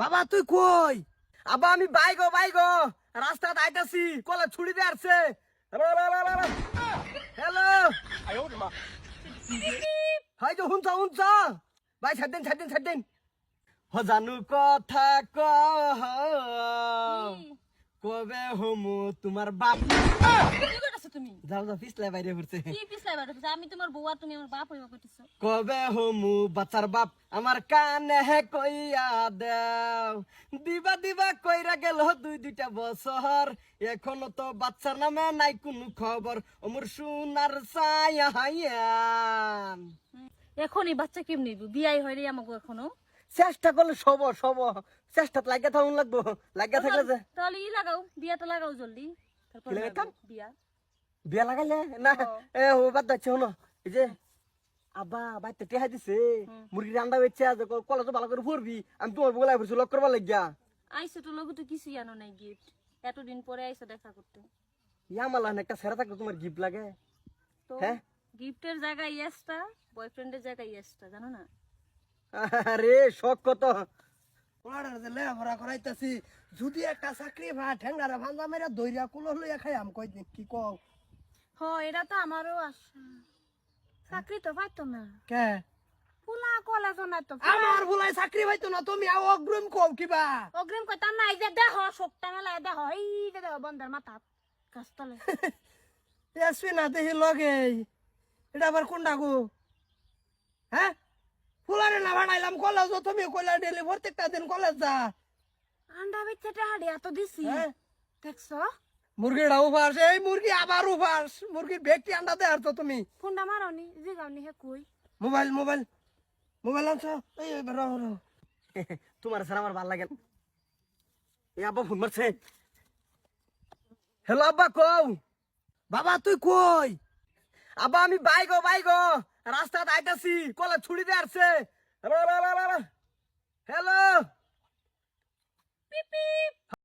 বাবা তুই কই? আবা আমি বাইগো রাস্তাত আইতাছি কলা ছুড়ি দে আসছে। হ্যালো হাই তো হুনছ ভাই ছাড় দেন জানু কথা কবে হমু তোমার বাপ। কি করতেছো তুমি? যাও পিছলাই বাইরে পড়ছে। কি পিছলাই বাড়াতেছো? আমি তোমার বউ আর তুমি আমার বাপ হইবা কইতেছো। কবে হমু বাচ্চার বাপ আমার কানে হে কইয়া দেও। দিবা কইরা গেল দুইটা বছর, এখনো তো বাচ্চার নামে নাই কোনো খবর। ওমর সোনার ছায়া হাইয়ান। এখনই বাচ্চা কেমনি নিব? বিয়াই হয়নি আমাকে এখনো। চেষ্টা করলে সব চেষ্টাত লাগিয়ে থাকুন লাগবো। লাগিয়ে থাকলে যে তাহলে ই লাগাও, বিয়াটা লাগাও জলদি। তারপর কি লাগাইতাম? বিয়া। বিয়া লাগাইলে না এ ও বাদ দাচ্ছে হনো এই যে আব্বা বাইতে টেহা দিছে মুরগি রান্না হচ্ছে আজ কলেজ ভালো করে পড়বি। আমি তোমার বলে পড়ছি লক করবার লাগিয়া। আইসো তো লগু তো কিছুই আনো নাই গিফট। এতদিন পরে আইসো দেখা করতে। ইয়ামালা একটা সেরা থাকলে তোমার গিফট লাগে। তো হ্যাঁ গিফটের জায়গায় ইয়েসটা, বয়ফ্রেন্ডের জায়গায় ইয়েসটা, জানো না? আরে শখ কত ওনারা যে লেখাপড়া করাইতেছি, যদি একটা চাকরি ভা ঠেঙ্গারা ভাঙ্গা মেরা দইরা কুলো লইয়া খাই আম কয়দিন কি কও? হ, এটা তো আমারও আশা। চাকরি তো পাইতো না। কে পুলা কলেজ না তো। আমার বলাই চাকরি পাইতো না, তুমি অগ্রিম কও কিবা? অগ্রিম কইতাম না, এই যে দেহ শোকটা মেলায় দেহ, এই যে দেহ বন্ধের মাথা গাছতলে। এসবি না দেখি লগে এটা আবার কোনটা গো? হ্যাঁ ফুলারে না ভাড়াইলাম কলেজ, তুমি কইলা ডেলি প্রত্যেকটা দিন কলেজ যা। আন্ডা বেচতে হাড়ি এত দিছি, হ্যাঁ দেখছো? মুরগিটা উপাস, এই মুরগি আবার উপাস, মুরগির ব্যক্তি আন্ডা দেয় তো তুমি। ফোনটা মারনি, জিগাওনি হে কই? মোবাইল মোবাইল মোবাইল আনছো? এই তোমার স্যার আমার ভাল লাগে না। এই আব্বা ফোন মারছে। হ্যালো আব্বা কও। বাবা তুই কই? আব্বা আমি বাইগো রাস্তাত আইতাছি কলা ছুড়ি দে আসছে।